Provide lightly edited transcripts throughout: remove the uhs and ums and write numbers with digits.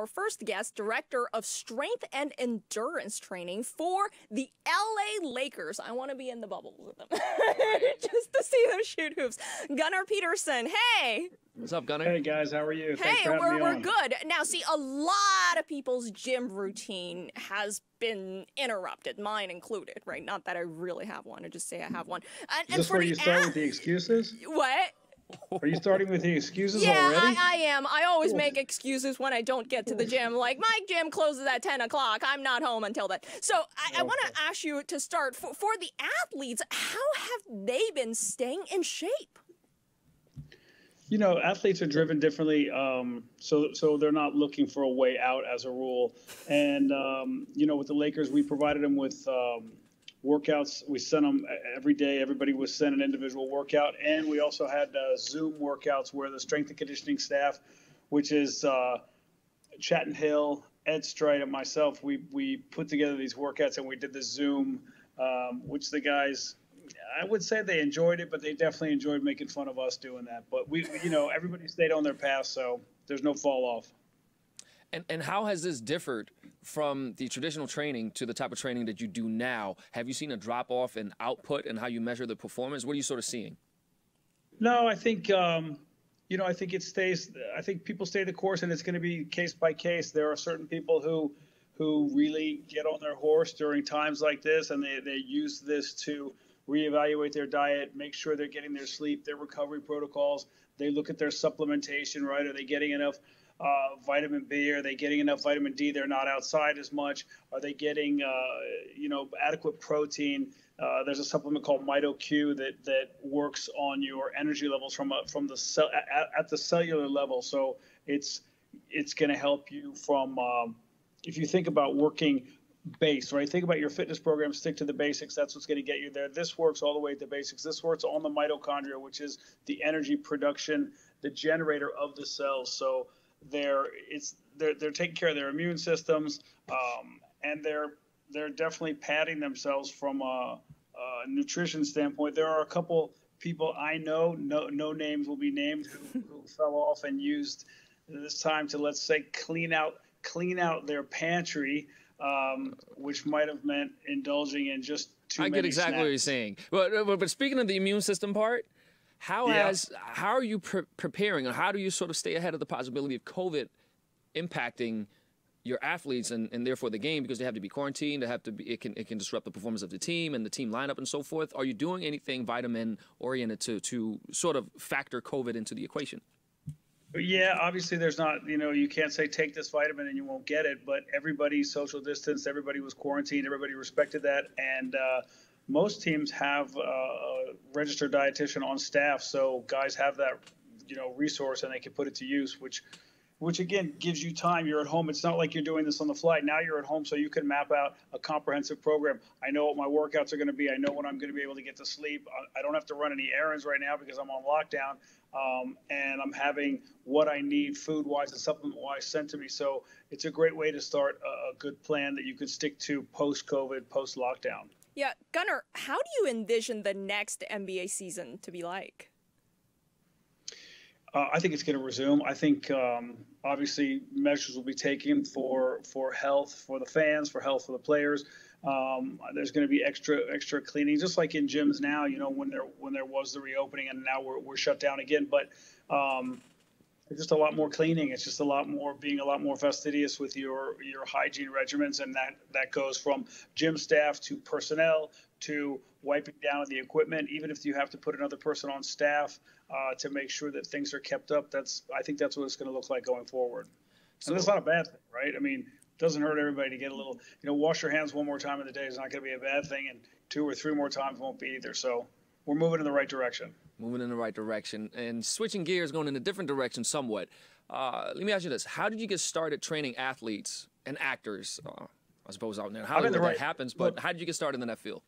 Our first guest, Director of Strength and Endurance Training for the LA Lakers. I want to be in the bubble with them just to see them shoot hoops. Gunnar Peterson, hey. What's up, Gunnar? Hey, guys, how are you? Hey, we're good. Now, see, a lot of people's gym routine has been interrupted, mine included, right? Not that I really have one. I just say I have one. Is this where you start with the excuses? What? Are you starting with the excuses already? Yeah, I am. I always make excuses when I don't get to the gym. Like, my gym closes at 10 o'clock. I'm not home until then. So I want to ask you to start, for the athletes, how have they been staying in shape? You know, athletes are driven differently, so they're not looking for a way out as a rule. And, you know, with the Lakers, we provided them with workouts. We sent them every day. Everybody was sent an individual workout. And we also had Zoom workouts where the strength and conditioning staff, which is Chatton Hill, Ed Strite, and myself, we put together these workouts and we did the Zoom, which the guys, I would say they enjoyed it, but they definitely enjoyed making fun of us doing that. But we you know, everybody stayed on their path, so there's no fall off. And how has this differed from the traditional training to the type of training that you do now? Have you seen a drop off in output and how you measure the performance? What are you sort of seeing? No, I think, you know, I think it stays. I think people stay the course, and it's going to be case by case. There are certain people who really get on their horse during times like this, and they use this to reevaluate their diet, make sure they're getting their sleep, their recovery protocols. They look at their supplementation, right? Are they getting enough vitamin B? Are they getting enough vitamin D? They're not outside as much. Are they getting, you know, adequate protein? There's a supplement called MitoQ that works on your energy levels from the cell at the cellular level. So it's going to help you from if you think about working base, right? Think about your fitness program, stick to the basics. That's what's going to get you there. This works all the way at the basics. This works on the mitochondria, which is the energy production, the generator of the cells. So they're taking care of their immune systems, and they're definitely padding themselves from a nutrition standpoint. There are a couple people I know, no names will be named, who fell off and used this time to, let's say, clean out their pantry. Which might have meant indulging in just too many I get exactly snacks. what you're saying. But speaking of the immune system part, how are you preparing, or how do you sort of stay ahead of the possibility of COVID impacting your athletes and therefore the game, because they have to be quarantined, it can disrupt the performance of the team and the team lineup and so forth? Are you doing anything vitamin oriented to sort of factor COVID into the equation? Yeah, obviously there's not, you know, you can't say take this vitamin and you won't get it, but everybody social distanced, everybody was quarantined, everybody respected that. And most teams have a registered dietitian on staff. So guys have that, you know, resource, and they can put it to use, which again gives you time. You're at home. It's not like you're doing this on the fly. Now you're at home, so you can map out a comprehensive program. I know what my workouts are going to be. I know when I'm going to be able to get to sleep. I don't have to run any errands right now because I'm on lockdown, and I'm having what I need food-wise and supplement-wise sent to me. So it's a great way to start a good plan that you could stick to post-COVID, post-lockdown. Yeah, Gunnar, how do you envision the next NBA season to be like? I think it's going to resume. I think obviously measures will be taken for health for the fans, for health for the players. There's going to be extra cleaning, just like in gyms now. You know, when there was the reopening, and now we're shut down again. But it's just a lot more cleaning. It's just a lot more being a lot more fastidious with your hygiene regimens, and that goes from gym staff to personnel to wiping down the equipment. Even if you have to put another person on staff to make sure that things are kept up, I think that's what it's going to look like going forward. So, and that's not a bad thing, right? I mean, it doesn't hurt everybody to get a little, you know, wash your hands one more time in the day is not going to be a bad thing, and 2 or 3 more times won't be either. So we're moving in the right direction. Moving in the right direction. And switching gears, going in a different direction somewhat. Let me ask you this. How did you get started training athletes and actors? I suppose out there in Hollywood that happens, but how did you get started in that field?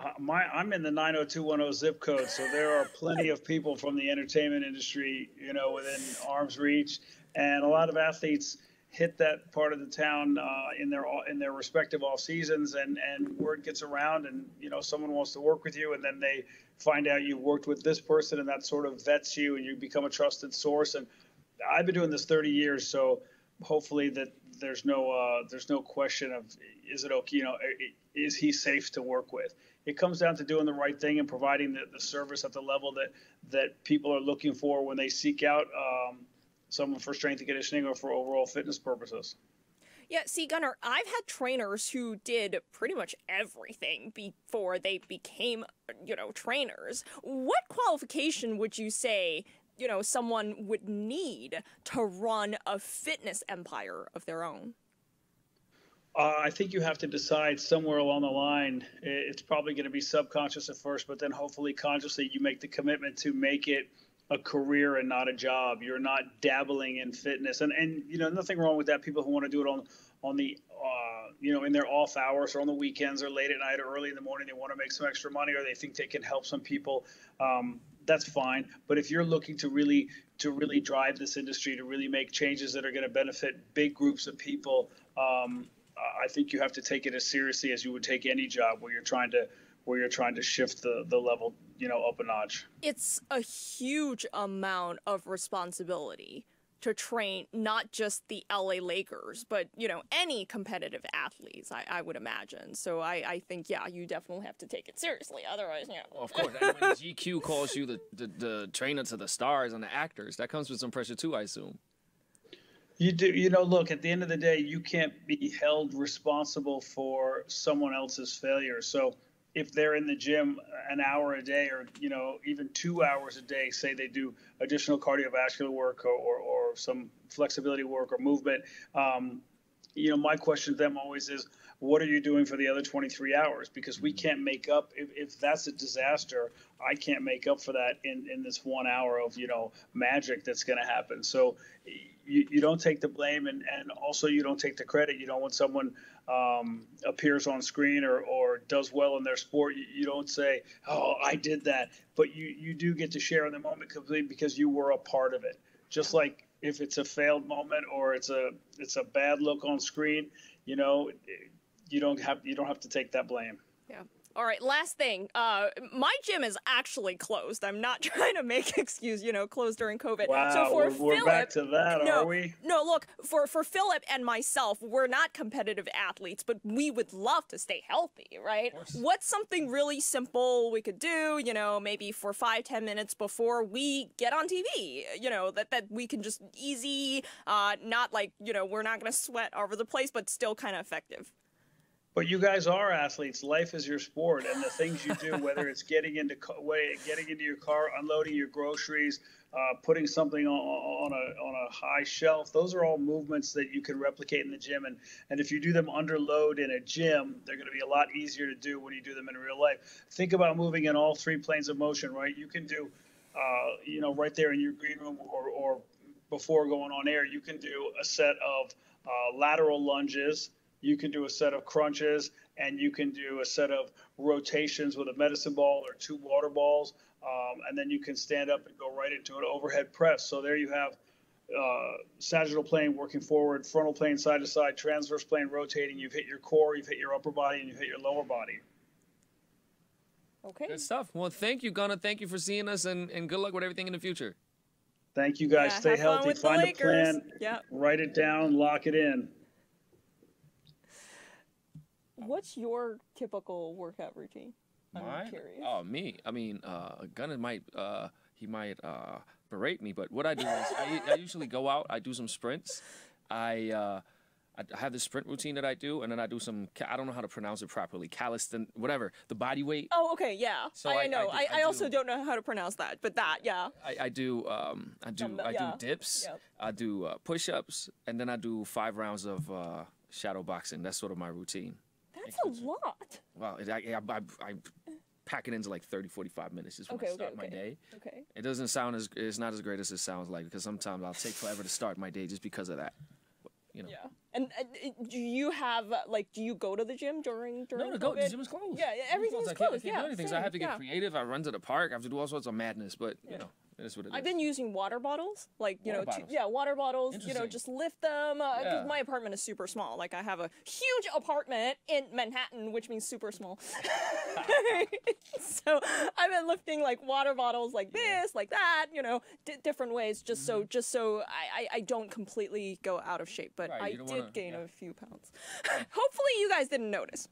I'm in the 90210 zip code, so there are plenty of people from the entertainment industry, you know, within arm's reach, and a lot of athletes hit that part of the town in their respective off seasons, and word gets around, and you know, someone wants to work with you, and then they find out you've worked with this person, and that sort of vets you, and you become a trusted source. And I've been doing this 30 years, so hopefully that there's no question of, is it okay, is he safe to work with? It comes down to doing the right thing and providing the service at the level that people are looking for when they seek out someone for strength and conditioning or for overall fitness purposes. Yeah, see, Gunnar, I've had trainers who did pretty much everything before they became, trainers. What qualification would you say, someone would need to run a fitness empire of their own? I think you have to decide somewhere along the line. It's probably going to be subconscious at first, but then hopefully consciously you make the commitment to make it a career and not a job. You're not dabbling in fitness, and nothing wrong with that. People who want to do it on the in their off hours or on the weekends or late at night or early in the morning, they want to make some extra money or they think they can help some people. That's fine. But if you're looking to really drive this industry, to really make changes that are going to benefit big groups of people, I think you have to take it as seriously as you would take any job where you're trying to shift the level, up a notch. It's a huge amount of responsibility to train not just the LA Lakers, but, any competitive athletes, I would imagine. So I think, yeah, you definitely have to take it seriously. Otherwise, Well, of course. And when GQ calls you the trainer to the stars and the actors, that comes with some pressure too, I assume. You do, look, at the end of the day, you can't be held responsible for someone else's failure. So if they're in the gym an hour a day or, even 2 hours a day, say they do additional cardiovascular work or some flexibility work or movement, my question to them always is, what are you doing for the other 23 hours? Because we can't make up, if that's a disaster, I can't make up for that in this 1 hour of, magic that's going to happen. So you don't take the blame and also you don't take the credit. When someone appears on screen or does well in their sport, you don't say, oh, I did that. But you do get to share in the moment completely because you were a part of it. Just like if it's a failed moment or it's a bad look on screen, you don't have to take that blame. Yeah. All right, last thing. My gym is actually closed. I'm not trying to make excuse, closed during COVID. Wow, so for we're Philip, back to that, are we? No, look, for Philip and myself, we're not competitive athletes, but we would love to stay healthy, right? What's something really simple we could do, maybe for 5-10 minutes before we get on TV, that we can just easy, not like, we're not going to sweat over the place, but still kind of effective. But you guys are athletes. Life is your sport, and the things you do, whether it's getting into your car, unloading your groceries, putting something on a high shelf, those are all movements that you can replicate in the gym. And if you do them under load in a gym, they're going to be a lot easier to do when you do them in real life. Think about moving in all three planes of motion, right? You can do, right there in your green room or before going on air, you can do a set of lateral lunges. You can do a set of crunches, and you can do a set of rotations with a medicine ball or 2 water balls, and then you can stand up and go right into an overhead press. So there you have sagittal plane working forward, frontal plane side to side, transverse plane rotating. You've hit your core, you've hit your upper body, and you've hit your lower body. Okay. Good stuff. Well, thank you, Gunnar. Thank you for seeing us, and good luck with everything in the future. Thank you, guys. Yeah, stay healthy. Find a plan. Yeah. Write it down. Lock it in. What's your typical workout routine? I'm curious. Oh, me. I mean, Gunnar might berate me, but what I do is I usually go out. I do some sprints. I have this sprint routine that I do, and then I do some. I don't know how to pronounce it properly. Calisthenics, whatever. The body weight. Oh, okay, yeah. So I know. I also don't know how to pronounce that, but that, yeah. I do dips. Yep. I do push-ups, and then I do 5 rounds of shadow boxing. That's sort of my routine. That's a lot. Well, I pack it into like 30, 45 minutes just when I start my day. Okay. It doesn't sound it's not as great as it sounds like, because sometimes I'll take forever to start my day just because of that. Yeah. And do you have, do you go to the gym during No, COVID? the gym is closed. Yeah, everything's closed. I can't do anything. So I have to get creative. I run to the park. I have to do all sorts of madness, but, It is what it is. I've been using water bottles, like, Water bottles. water bottles, Interesting. just lift them, because Yeah. my apartment is super small. Like, I have a huge apartment in Manhattan, which means super small. So I've been lifting, like, water bottles like this, like that, different ways, just so I don't completely go out of shape. But Right, I you don't did wanna- gain yeah. a few pounds. Hopefully you guys didn't notice.